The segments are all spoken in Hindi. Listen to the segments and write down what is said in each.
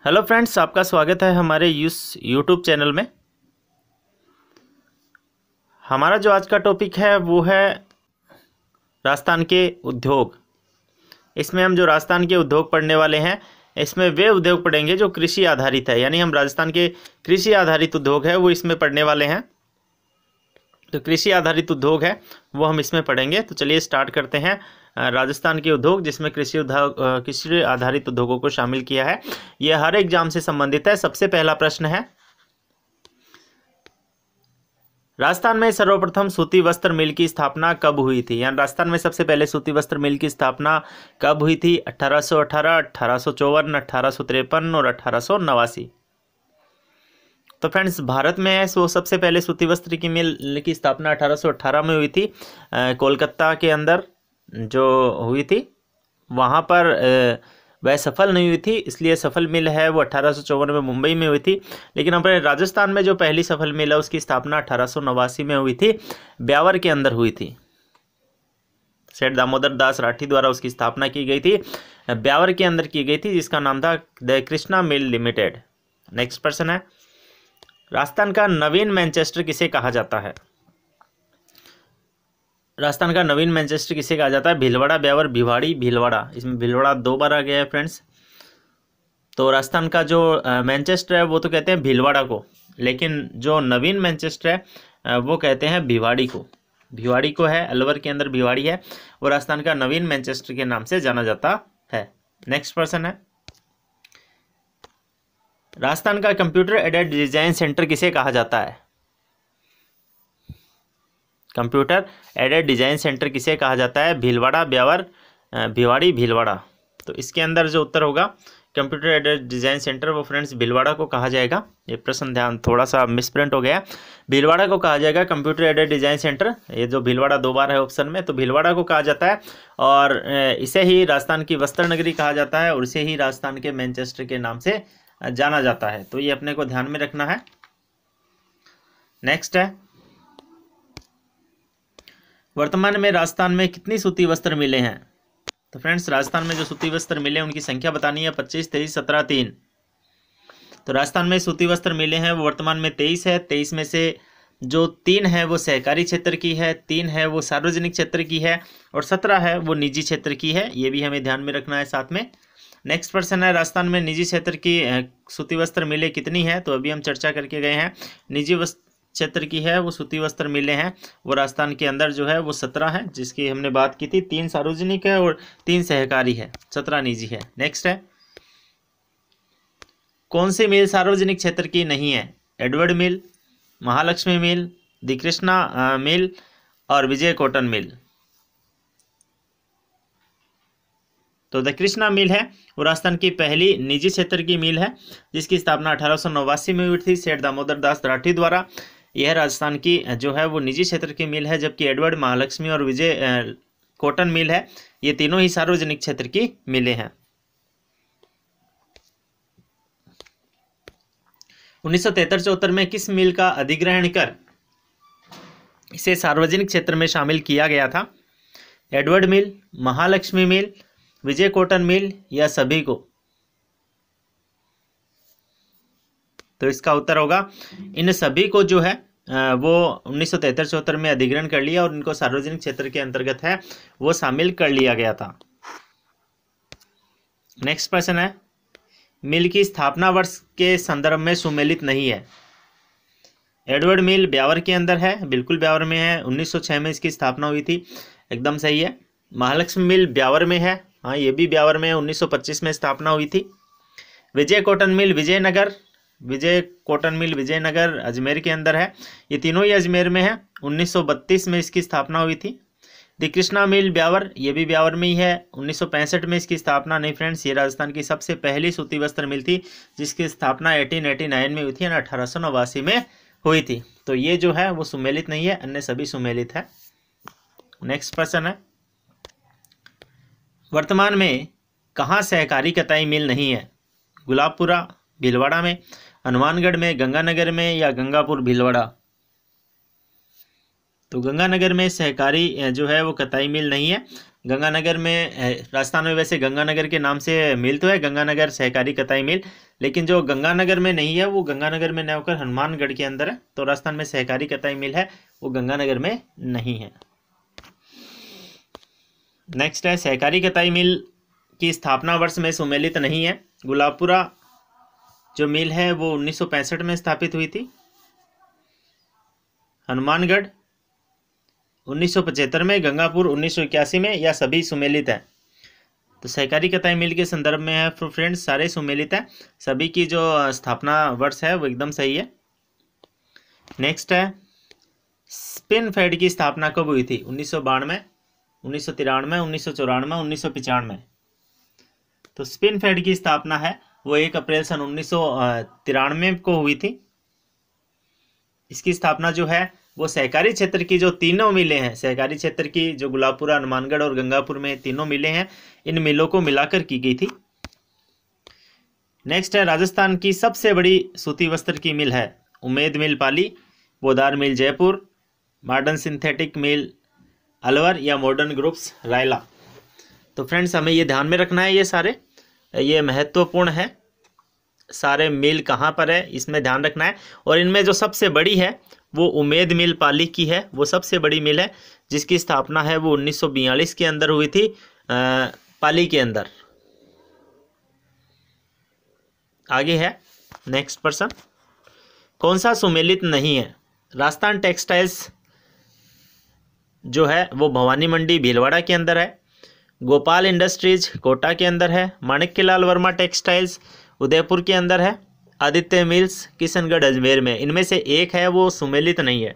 हेलो फ्रेंड्स, आपका स्वागत है हमारे इस यूट्यूब चैनल में। हमारा जो आज का टॉपिक है वो है राजस्थान के उद्योग। इसमें हम जो राजस्थान के उद्योग पढ़ने वाले हैं, इसमें वे उद्योग पढ़ेंगे जो कृषि आधारित है, यानी हम राजस्थान के कृषि आधारित उद्योग है वो इसमें पढ़ने वाले हैं। तो कृषि आधारित उद्योग है वो हम इसमें पढ़ेंगे। तो चलिए स्टार्ट करते हैं। राजस्थान के उद्योग जिसमें कृषि आधारित उद्योगों को शामिल किया है, यह हर एग्जाम से संबंधित है। सबसे पहला प्रश्न है, राजस्थान में सर्वप्रथम सूती वस्त्र मिल की स्थापना कब हुई थी? यानी राजस्थान में सबसे पहले सूती वस्त्र मिल की स्थापना कब हुई थी? 1818, 1854, 1853 और 1889। तो फ्रेंड्स, भारत में है सो सबसे पहले सूती वस्त्र की मिल की स्थापना 1818 में हुई थी। कोलकाता के अंदर जो हुई थी वहाँ पर वह सफल नहीं हुई थी, इसलिए सफल मिल है वो 1854 में मुंबई में हुई थी। लेकिन अपने राजस्थान में जो पहली सफल मिल है उसकी स्थापना 1889 में हुई थी, ब्यावर के अंदर हुई थी। सेठ दामोदर दास राठी द्वारा उसकी स्थापना की गई थी, ब्यावर के अंदर की गई थी, जिसका नाम था the Krishna mill limited. Next प्रश्न है, राजस्थान का नवीन मैनचेस्टर किसे कहा जाता है? राजस्थान का नवीन मैनचेस्टर किसे कहा जाता है? भीलवाड़ा, ब्यावर, भिवाड़ी, भीलवाड़ा। इसमें भीलवाड़ा 2 बार आ गया है फ्रेंड्स। तो राजस्थान का जो मैनचेस्टर है वो तो कहते हैं भीलवाड़ा को, लेकिन जो नवीन मैनचेस्टर है वो कहते हैं भिवाड़ी को। भिवाड़ी को है, अलवर के अंदर भिवाड़ी है, वो राजस्थान का नवीन मैनचेस्टर के नाम से जाना जाता है। नेक्स्ट प्रश्न है, राजस्थान का कंप्यूटर एडेड डिजाइन सेंटर किसे कहा जाता है? कंप्यूटर एडेड डिजाइन सेंटर किसे कहा जाता है? भीलवाड़ा, ब्यावर, भिवाड़ी, भीलवाड़ा। तो इसके अंदर जो उत्तर होगा कंप्यूटर एडेड डिजाइन सेंटर, वो फ्रेंड्स भीलवाड़ा को कहा जाएगा। ये प्रश्न ध्यान थोड़ा सा मिसप्रिंट हो गया, भीलवाड़ा को कहा जाएगा कंप्यूटर एडेड डिजाइन सेंटर। ये जो भीलवाड़ा 2 बार है ऑप्शन में, तो भीलवाड़ा को कहा जाता है। और इसे ही राजस्थान की वस्त्र नगरी कहा जाता है, और इसे ही राजस्थान के मैनचेस्टर के नाम से जाना जाता है। तो ये अपने को ध्यान में रखना है। नेक्स्ट है, वर्तमान में राजस्थान में कितनी सूती वस्त्र मिले हैं? तो फ्रेंड्स, राजस्थान में जो सूती वस्त्र मिले उनकी संख्या बतानी है। 25, 23, 17, 3। तो राजस्थान में सूती वस्त्र मिले हैं वो वर्तमान में 23 है। 23 में से जो 3 है वो सहकारी क्षेत्र की है, 3 है वो सार्वजनिक क्षेत्र की है, और 17 है वो निजी क्षेत्र की है। ये भी हमें ध्यान में रखना है साथ में। नेक्स्ट प्रश्न है, राजस्थान में निजी क्षेत्र की सूती वस्त्र मिले कितनी है? तो अभी हम चर्चा करके गए हैं, निजी क्षेत्र की है वो सूती वस्त्र मिले हैं वो राजस्थान के अंदर जो है वो 17 है, जिसकी हमने बात की थी। 3 सार्वजनिक है और 3 सहकारी है, 17 निजी है। नेक्स्ट है, कौन सी मिल सार्वजनिक क्षेत्र की नहीं है? Edward mill, Mahalakshmi mill, the Krishna mill और विजय कॉटन मिल। तो द कृष्णा मिल है वो राजस्थान की पहली निजी क्षेत्र की मिल है, जिसकी स्थापना 1889 में हुई थी सेठ दामोदर दास राठी द्वारा। यह राजस्थान की जो है वो निजी क्षेत्र की मिल है, जबकि एडवर्ड, महालक्ष्मी और विजय कॉटन मिल है ये तीनों ही सार्वजनिक क्षेत्र की मिलें हैं। 1973-74 में किस मिल का अधिग्रहण कर इसे सार्वजनिक क्षेत्र में शामिल किया गया था? एडवर्ड मिल, महालक्ष्मी मिल, विजय कॉटन मिल या सभी को? तो इसका उत्तर होगा इन सभी को जो है वो 1973-74 में अधिग्रहण कर लिया और इनको सार्वजनिक क्षेत्र के अंतर्गत है वो शामिल कर लिया गया था। नेक्स्ट प्रश्न है, मिल की स्थापना वर्ष के संदर्भ में सुमेलित नहीं है। एडवर्ड मिल ब्यावर के अंदर है, बिल्कुल ब्यावर में है, 1906 में इसकी स्थापना हुई थी, एकदम सही है। महालक्ष्मी मिल ब्यावर में है, हाँ ये भी ब्यावर में है, 1925 में स्थापना हुई थी। विजय कॉटन मिल विजयनगर, विजय कॉटन मिल विजयनगर अजमेर के अंदर है, ये तीनों ही अजमेर में है, 1932 में इसकी स्थापना हुई थी। द कृष्णा मिल ब्यावर, ये भी ब्यावर में ही है, 1965 में इसकी स्थापना नहीं फ्रेंड्स, ये राजस्थान की सबसे पहली सूती वस्त्र मिल थी, जिसकी स्थापना 1889 में हुई थी, 1889 में हुई थी। तो ये जो है वो सुमेलित नहीं है, अन्य सभी सुमेलित है। नेक्स्ट प्रश्न है, वर्तमान में कहाँ सहकारी कताई मिल नहीं है? गुलाबपुरा, भीलवाड़ा में, हनुमानगढ़ में, गंगानगर में या गंगापुर, भीलवाड़ा? तो गंगानगर में सहकारी जो है वो कताई मिल नहीं है, गंगानगर में राजस्थान में वैसे गंगानगर के नाम से मिल तो है, गंगानगर सहकारी कताई मिल, लेकिन जो गंगानगर में नहीं है वो गंगानगर में न होकर हनुमानगढ़ के अंदर है। तो राजस्थान में सहकारी कताई मिल है वो गंगानगर में नहीं है। नेक्स्ट है, सहकारी कताई मिल की स्थापना वर्ष में सुमेलित नहीं है। गुलाबपुरा जो मिल है वो 1965 में स्थापित हुई थी। हनुमानगढ़ 1975 में, गंगापुर 1981 में, या सभी सुमेलित है। तो सहकारी कताई मिल के संदर्भ में है फ्रेंड्स, सारे सुमेलित है, सभी की जो स्थापना वर्ष है वो एकदम सही है। नेक्स्ट है, स्पिन फेड की स्थापना कब हुई थी? 1992, 1993, 1994, 1995। तो स्पिन फेड की स्थापना है वो 1 अप्रैल सन 1993 को हुई थी। इसकी स्थापना जो है वो सहकारी क्षेत्र की जो तीनों मिलें हैं, सहकारी क्षेत्र की जो गुलाबपुरा, हनुमानगढ़ और गंगापुर में तीनों मिलें हैं, इन मिलों को मिलाकर की गई थी। नेक्स्ट है, राजस्थान की सबसे बड़ी सूती वस्त्र की मिल है उम्मेद मिल पाली, बोदार मिल जयपुर, मॉडर्न सिंथेटिक मिल अलवर, या मॉडर्न ग्रुप्स रायला। तो फ्रेंड्स हमें ये ध्यान में रखना है, ये सारे ये महत्वपूर्ण है, सारे मिल कहाँ पर है इसमें ध्यान रखना है। और इनमें जो सबसे बड़ी है वो उम्मेद मिल पाली की है, वो सबसे बड़ी मिल है जिसकी स्थापना है वो 1942 के अंदर हुई थी, पाली के अंदर। आगे है नेक्स्ट पर्सन, कौन सा सुमेलित नहीं है? राजस्थान टेक्सटाइल्स जो है वो भवानी मंडी भीलवाड़ा के अंदर है, गोपाल इंडस्ट्रीज कोटा के अंदर है, माणिक्यलाल वर्मा टेक्सटाइल्स उदयपुर के अंदर है, आदित्य मिल्स किशनगढ़ अजमेर में। इनमें से एक है वो सुमेलित नहीं है,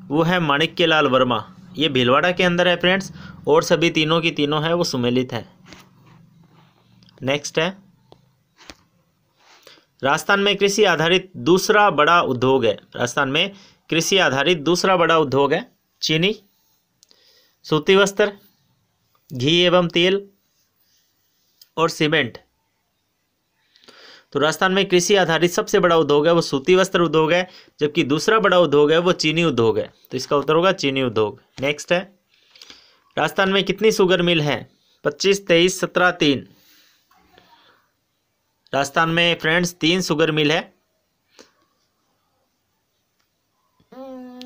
वो है माणिक्यलाल वर्मा, ये भीलवाड़ा के अंदर है फ्रेंड्स, और सभी तीनों की तीनों है वो सुमेलित है। नेक्स्ट है, राजस्थान में कृषि आधारित दूसरा बड़ा उद्योग है, राजस्थान में कृषि आधारित दूसरा बड़ा उद्योग है चीनी, सूती वस्त्र, घी एवं तेल और सीमेंट। तो राजस्थान में कृषि आधारित सबसे बड़ा उद्योग है वो सूती वस्त्र उद्योग है, जबकि दूसरा बड़ा उद्योग है वो चीनी उद्योग है। तो इसका उत्तर होगा चीनी उद्योग। नेक्स्ट है, राजस्थान में कितनी शुगर मिल है? 25, 23, 17, 3। राजस्थान में फ्रेंड्स 3 शुगर मिल है।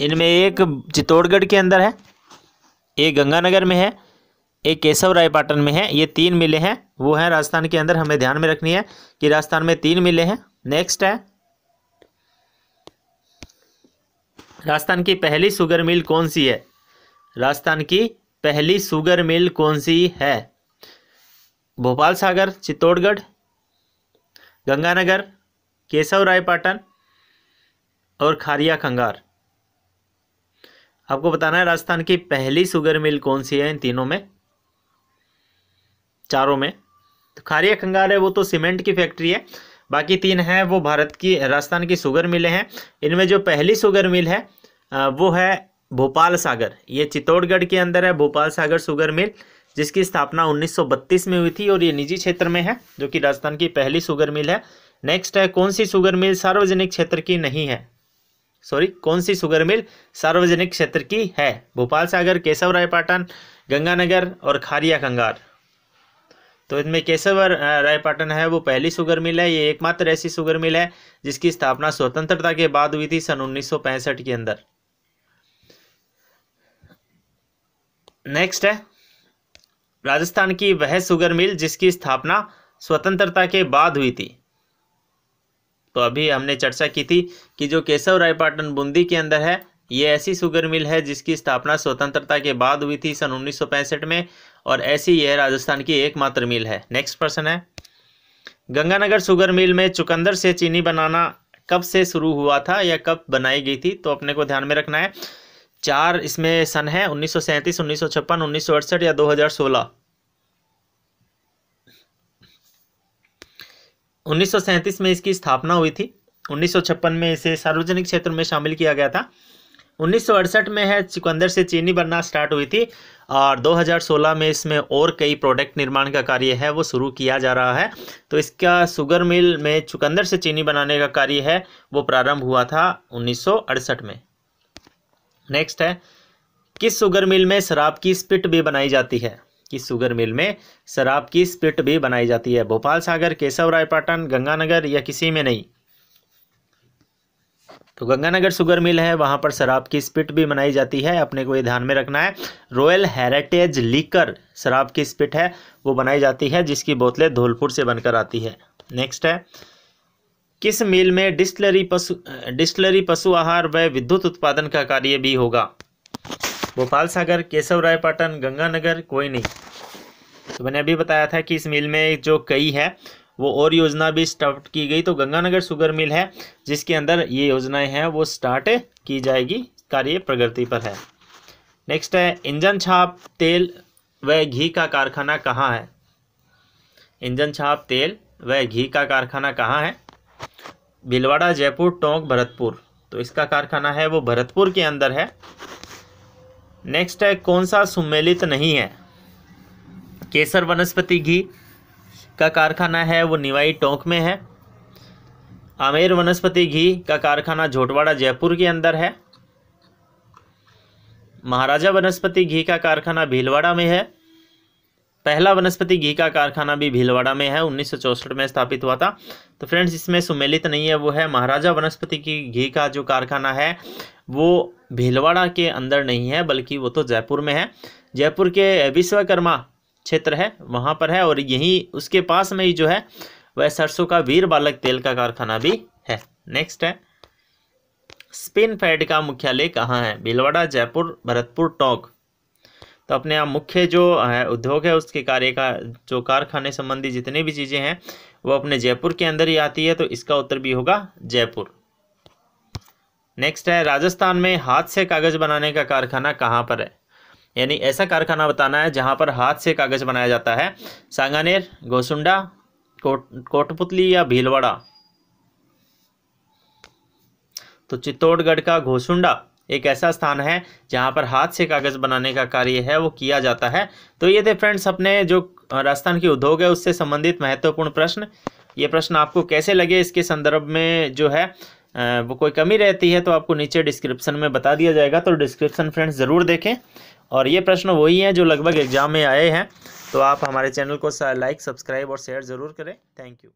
इनमें एक चित्तौड़गढ़ के अंदर है, एक गंगानगर में है, एक केशव रायपाटन में है। ये 3 मिलें हैं वो हैं राजस्थान के अंदर, हमें ध्यान में रखनी है कि राजस्थान में 3 मिलें हैं। नेक्स्ट है, राजस्थान की पहली शुगर मिल कौन सी है? राजस्थान की पहली शुगर मिल कौन सी है? भोपाल सागर, चित्तौड़गढ़, गंगानगर, केशव रायपाटन और खारिया खंगार। आपको बताना है राजस्थान की पहली शुगर मिल कौन सी है इन तीनों में, चारों में। तो खारिया खंगार है वो तो सीमेंट की फैक्ट्री है, बाकी 3 हैं वो भारत की राजस्थान की शुगर मिलें हैं। इनमें जो पहली शुगर मिल है वो है भोपाल सागर, ये चित्तौड़गढ़ के अंदर है भोपाल सागर शुगर मिल, जिसकी स्थापना 1932 में हुई थी और ये निजी क्षेत्र में है, जो कि राजस्थान की पहली शुगर मिल है। नेक्स्ट है, कौन सी शुगर मिल सार्वजनिक क्षेत्र की नहीं है? कौन सी शुगर मिल सार्वजनिक क्षेत्र की है? भोपाल सागर, केशव रायपाटन, गंगानगर और खारिया खंगार। तो इसमें केशव रायपाटन है वो पहली शुगर मिल है, ये एकमात्र ऐसी शुगर मिल है जिसकी स्थापना स्वतंत्रता के बाद हुई थी सन 1965 के अंदर। नेक्स्ट है, राजस्थान की वह शुगर मिल जिसकी स्थापना स्वतंत्रता के बाद हुई थी। तो अभी हमने चर्चा की थी कि जो केशव रायपाटन बूंदी के अंदर है ये ऐसी शुगर मिल है जिसकी स्थापना स्वतंत्रता के बाद हुई थी सन 1965 में, और ऐसी यह राजस्थान की एकमात्र मिल है। नेक्स्ट पर्सन है, गंगानगर शुगर मिल में चुकंदर से चीनी बनाना कब से शुरू हुआ था या कब बनाई गई थी? तो अपने को ध्यान में रखना है 4 इसमें सन है 1937, 1956, 1968 या 2016। 1937 में इसकी स्थापना हुई थी, 1956 में इसे सार्वजनिक क्षेत्र में शामिल किया गया था, 1968 में है चुकंदर से चीनी बनना स्टार्ट हुई थी, और 2016 में इसमें और कई प्रोडक्ट निर्माण का कार्य है वो शुरू किया जा रहा है। तो इसका शुगर मिल में चुकंदर से चीनी बनाने का कार्य है वो प्रारंभ हुआ था 1968 में। नेक्स्ट है, किस शुगर मिल में शराब की स्पिट भी बनाई जाती है? किस शुगर मिल में शराब की स्पिट भी बनाई जाती है? भोपाल सागर, केशवरायपाटन, गंगानगर या किसी में नहीं? तो गंगानगर शुगर मिल है, वहाँ पर शराब की स्पिट भी बनाई जाती है, अपने को ये ध्यान में रखना है। रॉयल हेरिटेज लीकर शराब की स्पिट है वो बनाई जाती है, जिसकी बोतलें धौलपुर से बनकर आती है। नेक्स्ट है, किस मिल में डिस्टिलरी पशु आहार व विद्युत उत्पादन का कार्य भी होगा? भोपाल सागर, केशवरायपाटन, गंगानगर, कोई नहीं। तो मैंने अभी बताया था कि इस मिल में जो कई है वो और योजना भी स्टार्ट की गई, तो गंगानगर शुगर मिल है जिसके अंदर ये योजनाएं हैं वो स्टार्ट की जाएगी, कार्य प्रगति पर है। नेक्स्ट है, इंजन छाप तेल व घी का कारखाना कहाँ है? इंजन छाप तेल व घी का कारखाना कहाँ है? भीलवाड़ा, जयपुर, टोंक, भरतपुर। तो इसका कारखाना है वो भरतपुर के अंदर है। नेक्स्ट है, कौन सा सुमेलित नहीं है? केसर वनस्पति घी का कारखाना है वो निवाई, टोंक में है। आमेर वनस्पति घी का कारखाना झोटवाड़ा, जयपुर के अंदर है। महाराजा वनस्पति घी का कारखाना भीलवाड़ा में है। पहला वनस्पति घी का कारखाना भी भीलवाड़ा में है, 1964 में स्थापित हुआ था। तो फ्रेंड्स, इसमें सुमेलित नहीं है, वो है महाराजा वनस्पति की घी का जो कारखाना है वो भीलवाड़ा के अंदर नहीं है, बल्कि वो तो जयपुर में है। जयपुर के विश्वकर्मा क्षेत्र है वहाँ पर है, और यहीं उसके पास में ही जो है वह सरसों का वीर बालक तेल का कारखाना भी है। नेक्स्ट है, स्पिन फेड का मुख्यालय कहाँ है? भीलवाड़ा, जयपुर, भरतपुर, टोंक। तो अपने यहाँ मुख्य जो उद्योग है उसके कार्य का जो कारखाने संबंधी जितनी भी चीज़ें हैं वो अपने जयपुर के अंदर ही आती है, तो इसका उत्तर भी होगा जयपुर। नेक्स्ट है, राजस्थान में हाथ से कागज़ बनाने का कारखाना कहाँ पर है? यानी ऐसा कारखाना बताना है जहाँ पर हाथ से कागज़ बनाया जाता है। सांगानेर, गोसुंडा, कोटपुतली या भीलवाड़ा? तो चित्तौड़गढ़ का घोसुंडा एक ऐसा स्थान है जहाँ पर हाथ से कागज़ बनाने का कार्य है वो किया जाता है। तो ये थे फ्रेंड्स अपने जो राजस्थान की उद्योग है उससे संबंधित महत्वपूर्ण प्रश्न। ये प्रश्न आपको कैसे लगे इसके संदर्भ में जो है वो कोई कमी रहती है तो आपको नीचे डिस्क्रिप्शन में बता दिया जाएगा, तो डिस्क्रिप्शन फ्रेंड्स ज़रूर देखें। और ये प्रश्न वही हैं जो लगभग एग्जाम में आए हैं, तो आप हमारे चैनल को लाइक, सब्सक्राइब और शेयर ज़रूर करें। Thank you.